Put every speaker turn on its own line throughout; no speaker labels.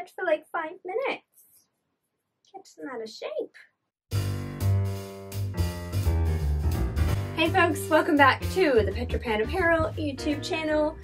stretch for like 5 minutes. Getting out of shape. Hey folks, welcome back to the Petra Pan Apparel YouTube channel.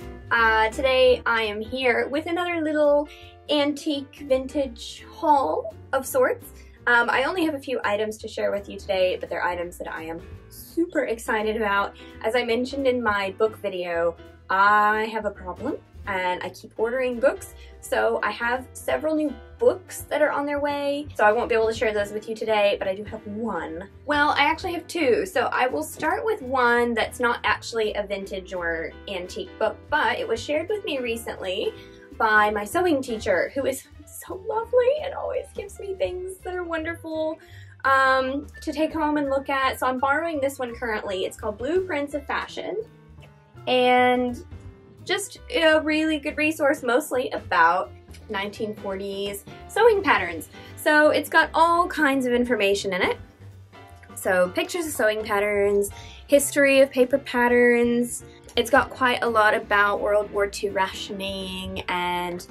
Today I am here with another little antique vintage haul of sorts. I only have a few items to share with you today, but they're items that I am super excited about. As I mentioned in my book video, I have a problem and I keep ordering books, so I have several new books that are on their way, so I won't be able to share those with you today, but I do have one. Well, I actually have two, so I will start with one that's not actually a vintage or antique book, but it was shared with me recently by my sewing teacher, who is so lovely and always gives me things that are wonderful to take home and look at. So I'm borrowing this one currently. It's called Blueprints of Fashion, and just a really good resource mostly about 1940s sewing patterns. So it's got all kinds of information in it. So pictures of sewing patterns, history of paper patterns. It's got quite a lot about World War II rationing and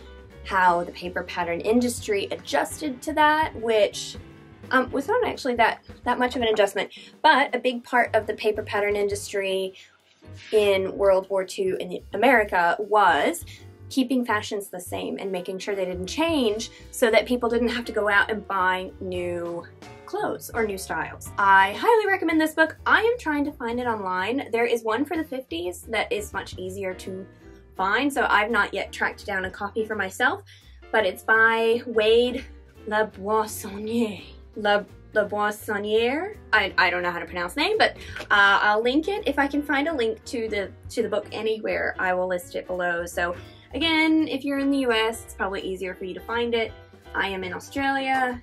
how the paper pattern industry adjusted to that, which was not actually that much of an adjustment, but a big part of the paper pattern industry in World War II in America was keeping fashions the same and making sure they didn't change so that people didn't have to go out and buy new clothes or new styles. I highly recommend this book. I am trying to find it online. There is one for the 50s that is much easier to find, so I've not yet tracked down a copy for myself, but it's by Wade Laboissonniere. Laboissonniere. I don't know how to pronounce the name, but I'll link it. If I can find a link to the book anywhere, I will list it below. So again, if you're in the US, it's probably easier for you to find it. I am in Australia,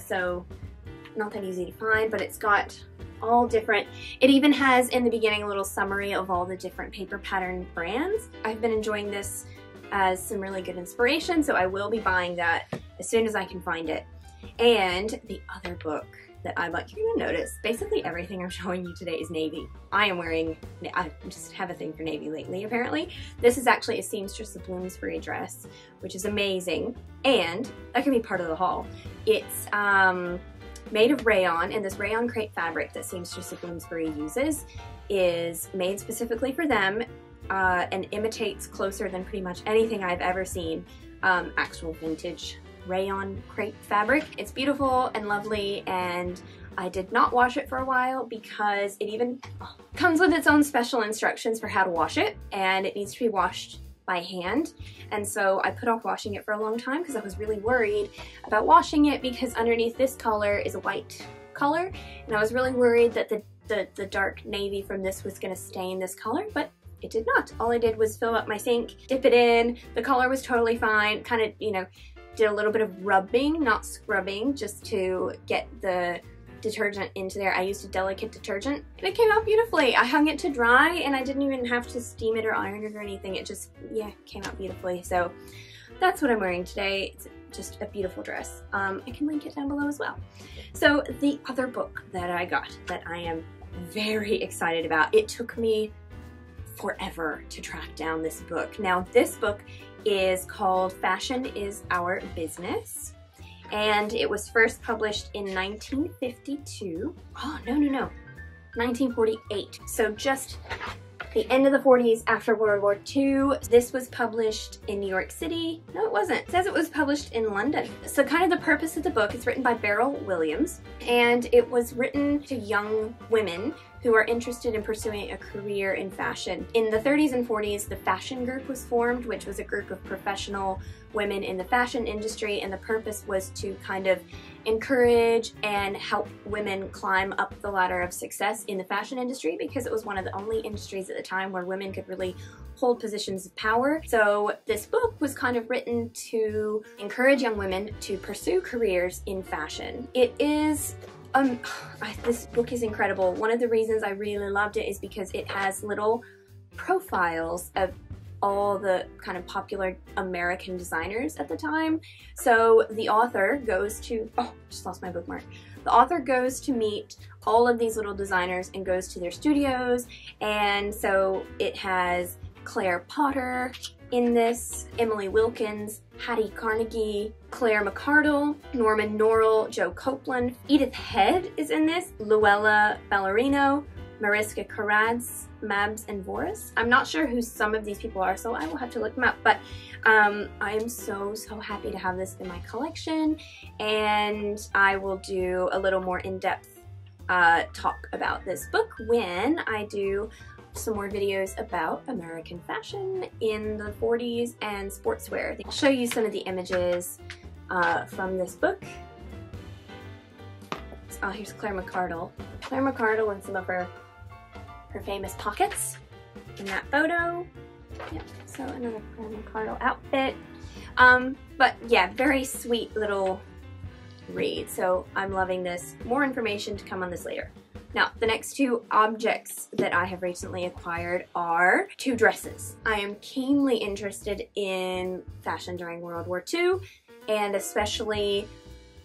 so not that easy to find, but it's got all different. It even has in the beginning a little summary of all the different paper pattern brands. I've been enjoying this as some really good inspiration, so I will be buying that as soon as I can find it. And the other book that I like, you're gonna notice, basically everything I'm showing you today is navy. I just have a thing for navy lately, apparently. This is actually a Seamstress of Bloomsbury dress, which is amazing, and that can be part of the haul. It's made of rayon, and this rayon crepe fabric that Seamstress of Bloomsbury uses is made specifically for them and imitates closer than pretty much anything I've ever seen actual vintage rayon crepe fabric. It's beautiful and lovely, and I did not wash it for a while because it even comes with its own special instructions for how to wash it, and it needs to be washed by hand. And so I put off washing it for a long time because I was really worried about washing it, because underneath this color is a white color, and I was really worried that the dark navy from this was going to stain this color, but it did not. All I did was fill up my sink, dip it in, the color was totally fine, kind of, you know, did a little bit of rubbing, not scrubbing, just to get the detergent into there. I used a delicate detergent and it came out beautifully. I hung it to dry and I didn't even have to steam it or iron it or anything. It just, yeah, came out beautifully. So that's what I'm wearing today. It's just a beautiful dress. I can link it down below as well. So the other book that I got that I am very excited about, it took me forever to track down this book. Now this book is called Fashion is Our Business, and it was first published in 1952. Oh, no, 1948. So just the end of the 40s after World War II. This was published in New York City. No, it wasn't. It says it was published in London. So kind of the purpose of the book is written by Beryl Williams, and it was written to young women who are interested in pursuing a career in fashion. In the 30s and 40s, the Fashion Group was formed, which was a group of professional women in the fashion industry, and the purpose was to kind of encourage and help women climb up the ladder of success in the fashion industry, because it was one of the only industries at the time where women could really hold positions of power. So this book was kind of written to encourage young women to pursue careers in fashion. It is this book is incredible. One of the reasons I really loved it is because it has little profiles of all the kind of popular American designers at the time. So the author goes to, oh, just lost my bookmark. The author goes to meet all of these little designers and goes to their studios, and so it has Claire Potter in this, Emily Wilkins, Hattie Carnegie, Claire McCardle, Norman Norrell, Joe Copeland, Edith Head is in this, Luella Ballerino, Mariska Karadz, Mabs and Voris. I'm not sure who some of these people are, so I will have to look them up, but I am so happy to have this in my collection, and I will do a little more in-depth talk about this book when I do some more videos about American fashion in the 40s and sportswear. I'll show you some of the images from this book. Oh, here's Claire McCardle. Claire McCardle and some of her famous pockets in that photo. Yep, so another Claire McCardle outfit. But yeah, very sweet little read. So I'm loving this. More information to come on this later. Now, the next two objects that I have recently acquired are two dresses. I am keenly interested in fashion during World War II, and especially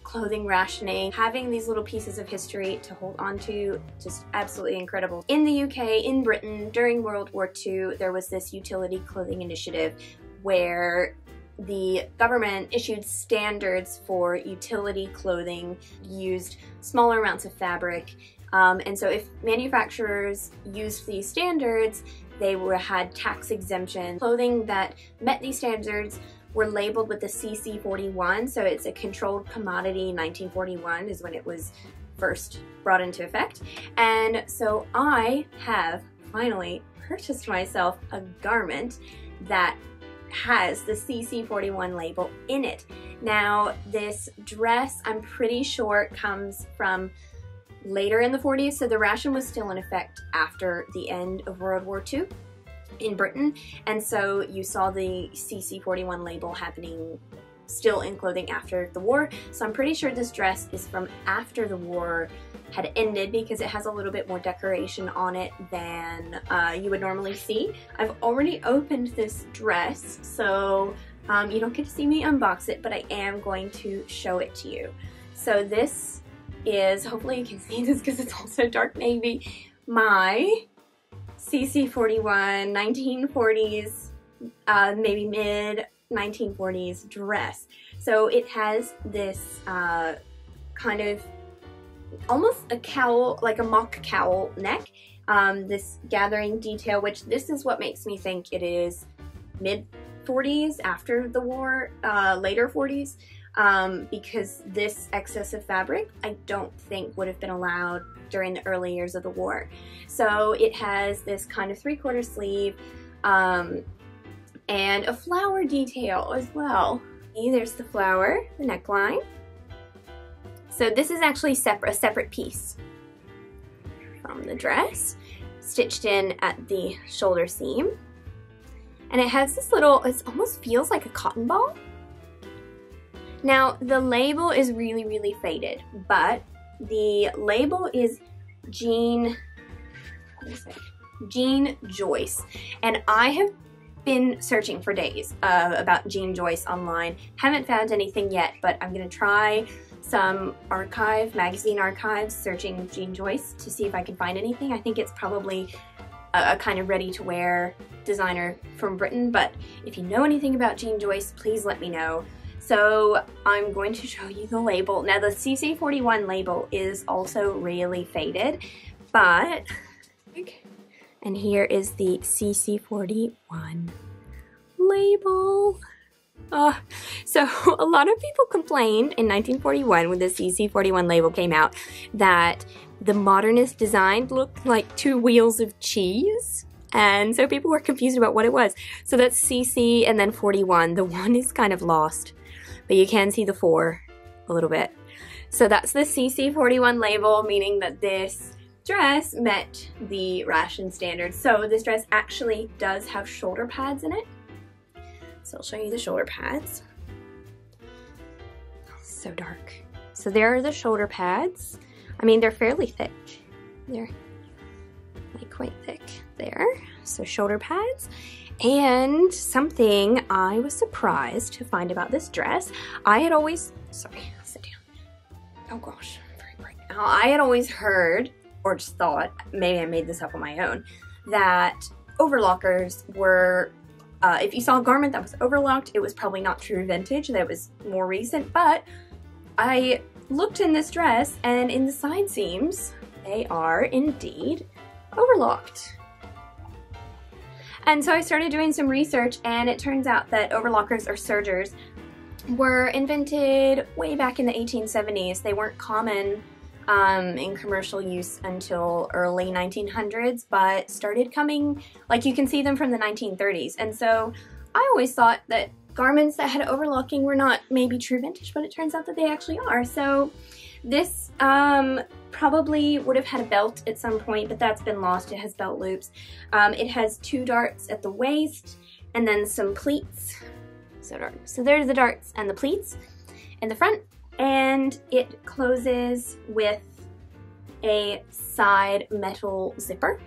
clothing rationing. Having these little pieces of history to hold on to, just absolutely incredible. In the UK, in Britain, during World War II, there was this utility clothing initiative where the government issued standards for utility clothing, used smaller amounts of fabric, and so if manufacturers used these standards, they had tax exemption. Clothing that met these standards were labeled with the CC41, so it's a controlled commodity. 1941 is when it was first brought into effect. And so I have finally purchased myself a garment that has the CC41 label in it. Now, this dress, I'm pretty sure, comes from later in the 40s, so the ration was still in effect after the end of World War II in Britain, and so you saw the CC41 label happening still in clothing after the war. So I'm pretty sure this dress is from after the war had ended because it has a little bit more decoration on it than you would normally see. I've already opened this dress, so you don't get to see me unbox it, but I am going to show it to you. So this is, hopefully you can see this because it's also dark navy, my CC41 1940s, maybe mid 1940s dress. So it has this kind of almost a cowl, like a mock cowl neck, this gathering detail, which this is what makes me think it is mid 40s after the war, later 40s. Because this excess of fabric I don't think would have been allowed during the early years of the war. So it has this kind of 3/4 sleeve and a flower detail as well. There's the flower, the neckline. So this is actually a separate piece from the dress, stitched in at the shoulder seam. And it has this little, it almost feels like a cotton ball. Now, the label is really faded, but the label is Jean Joyce, and I have been searching for days about Jean Joyce online. Haven't found anything yet, but I'm gonna try some magazine archives, searching Jean Joyce to see if I can find anything. I think it's probably a kind of ready-to-wear designer from Britain, but if you know anything about Jean Joyce, please let me know. So I'm going to show you the label. Now the CC41 label is also really faded, but, and here is the CC41 label. So a lot of people complained in 1941 when the CC41 label came out that the modernist design looked like two wheels of cheese. And so people were confused about what it was. So that's CC and then 41. The 1 is kind of lost, but you can see the 4 a little bit. So that's the CC41 label, meaning that this dress met the ration standards. So this dress actually does have shoulder pads in it. So I'll show you the shoulder pads. So dark. So there are the shoulder pads. I mean, they're fairly thick. They're like quite thick there. So shoulder pads. And something I was surprised to find about this dress, I had always, sorry, sit down. Oh gosh, very bright. I had always heard, or just thought, maybe I made this up on my own, that overlockers were, if you saw a garment that was overlocked, it was probably not true vintage, that was more recent, but I looked in this dress and in the side seams, they are indeed overlocked. And so I started doing some research, and it turns out that overlockers or sergers were invented way back in the 1870s. They weren't common in commercial use until early 1900s, but started coming, like you can see them from the 1930s. And so I always thought that garments that had overlocking were not maybe true vintage, but it turns out that they actually are. So this probably would have had a belt at some point, but that's been lost. It has belt loops. It has 2 darts at the waist and then some pleats. So there's the darts and the pleats in the front, and it closes with a side metal zipper.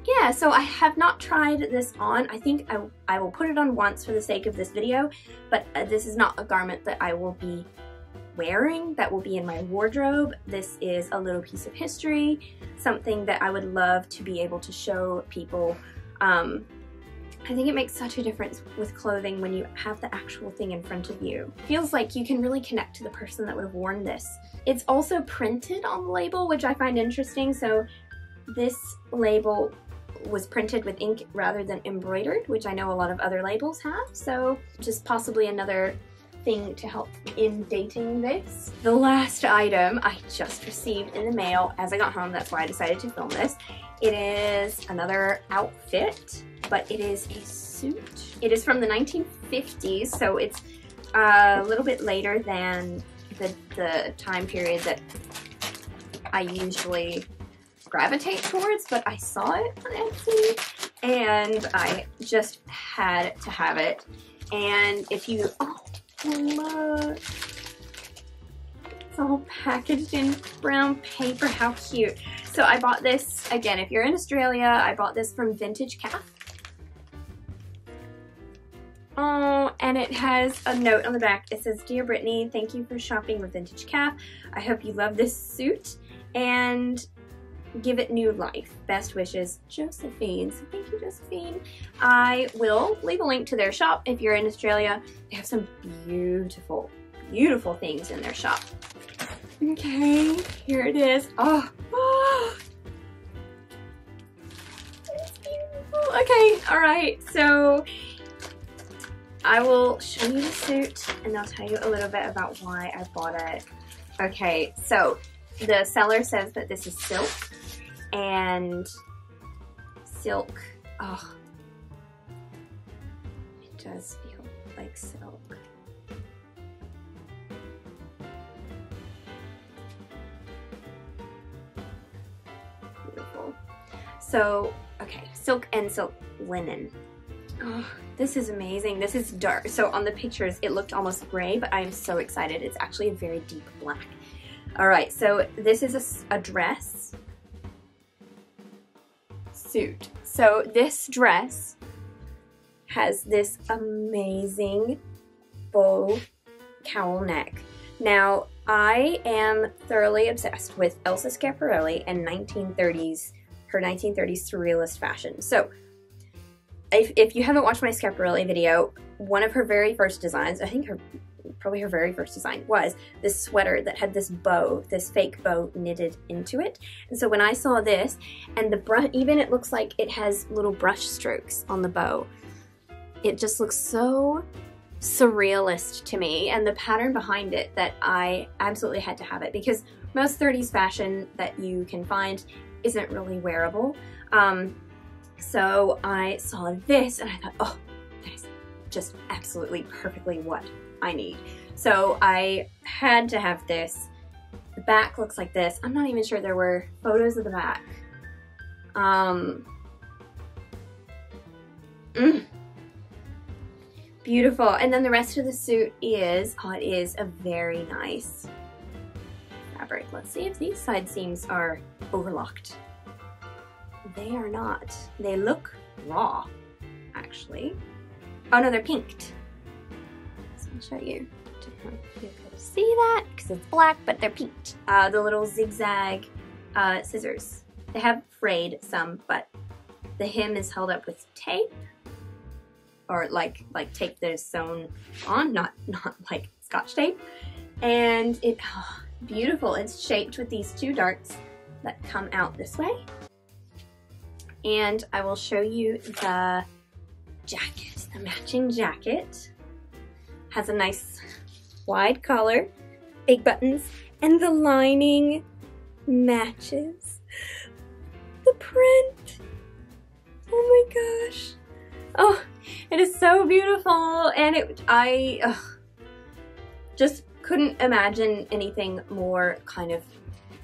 Yeah, so I have not tried this on. I think I will put it on once for the sake of this video, but this is not a garment that I will be wearing, that will be in my wardrobe. This is a little piece of history, something that I would love to be able to show people. I think it makes such a difference with clothing when you have the actual thing in front of you. It feels like you can really connect to the person that would have worn this. It's also printed on the label, which I find interesting. So this label was printed with ink rather than embroidered, which I know a lot of other labels have. So just possibly another thing to help in dating this. The last item I just received in the mail as I got home. That's why I decided to film this. It is another outfit, but it is a suit. It is from the 1950s, so it's a little bit later than the time period that I usually gravitate towards, but I saw it on Etsy and I just had to have it. And if you, oh look, it's all packaged in brown paper, how cute. So I bought this, again, if you're in Australia, I bought this from Vintage Calf. Oh, and it has a note on the back. It says, "Dear Brittany, thank you for shopping with Vintage Calf. I hope you love this suit and give it new life. Best wishes, Josephine." So thank you, Josephine. I will leave a link to their shop if you're in Australia. They have some beautiful, beautiful things in their shop. Okay, here it is. Oh, it's beautiful. Okay, all right, so I will show you the suit and I'll tell you a little bit about why I bought it. Okay, so the seller says that this is silk, and silk, oh, it does feel like silk. Beautiful. So, okay, silk and silk linen. Oh, this is amazing. This is dark. So on the pictures, it looked almost gray, but I am so excited. It's actually a very deep black. All right, so this is a dress suit. So this dress has this amazing bow cowl neck. Now, I am thoroughly obsessed with Elsa Schiaparelli and her 1930s surrealist fashion. So if you haven't watched my Schiaparelli video, one of her very first designs, I think probably her very first design, was this sweater that had this bow, this fake bow knitted into it. And so when I saw this, and the brush, even it looks like it has little brush strokes on the bow, it just looks so surrealist to me, and the pattern behind it, that I absolutely had to have it, because most 30s fashion that you can find isn't really wearable. So I saw this and I thought, oh, that is just absolutely perfectly what I need. So I had to have this. The back looks like this. I'm not even sure there were photos of the back. Beautiful. And then the rest of the suit is, oh, it is a very nice fabric. Let's see if these side seams are overlocked. They are not. They look raw, actually. Oh no, they're pinked. So I'll show you. I don't know if you can see that because it's black, but they're pinked. The little zigzag scissors They have frayed some, but the hem is held up with tape, or like tape that is sewn on, not like Scotch tape. And it, oh, beautiful. It's shaped with these two darts that come out this way. And I will show you the jacket, the matching jacket. Has a nice wide collar, big buttons, and the lining matches the print. Oh my gosh. Oh, it is so beautiful, and I just couldn't imagine anything more kind of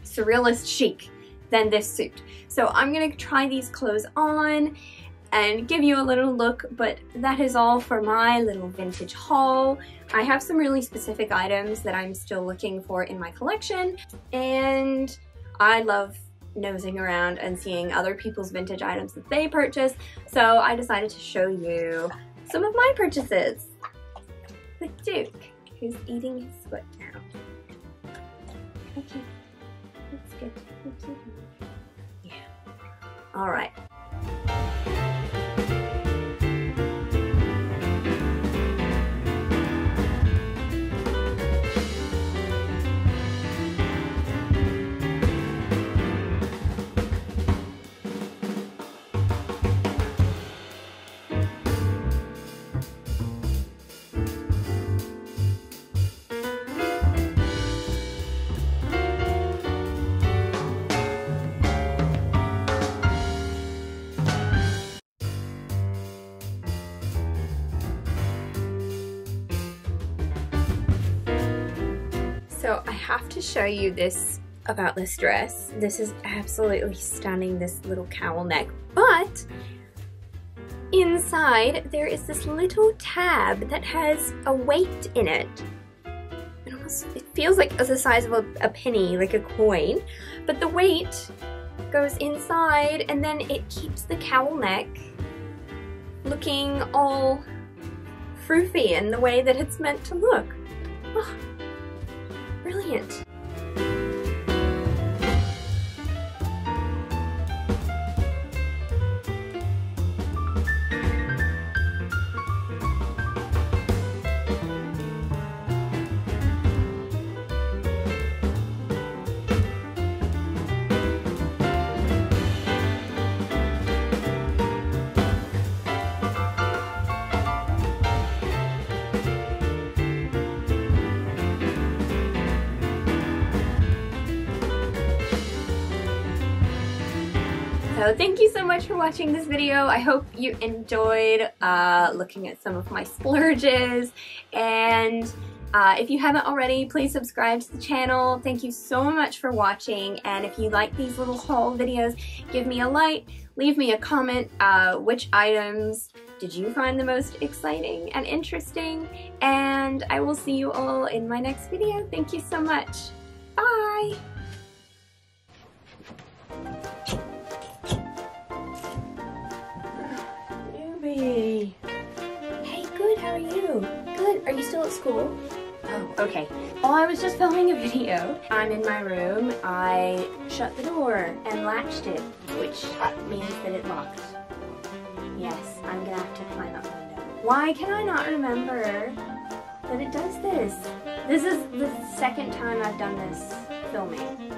surrealist chic than this suit. So I'm gonna try these clothes on and give you a little look, but that is all for my little vintage haul. I have some really specific items that I'm still looking for in my collection, and I love nosing around and seeing other people's vintage items that they purchase, so I decided to show you some of my purchases. With Duke, who's eating his foot now. Okay, that's good. Yeah. All right. So I have to show you this about this dress. This is absolutely stunning, this little cowl neck, but inside there is this little tab that has a weight in it. It feels like the size of a penny, like a coin, but the weight goes inside and then it keeps the cowl neck looking all froofy in the way that it's meant to look. Oh. Brilliant. So thank you so much for watching this video. I hope you enjoyed looking at some of my splurges, and if you haven't already, please subscribe to the channel. Thank you so much for watching, and if you like these little haul videos, give me a like, leave me a comment. Which items did you find the most exciting and interesting? And I will see you all in my next video. Thank you so much. Bye! Hey, good, how are you? Good, are you still at school? Oh, okay. Well, I was just filming a video. I'm in my room. I shut the door and latched it, which means that it locked. Yes, I'm gonna have to climb up window. Why can I not remember that it does this? This is the second time I've done this filming.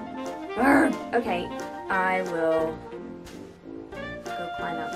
Urgh. Okay, I will go climb up.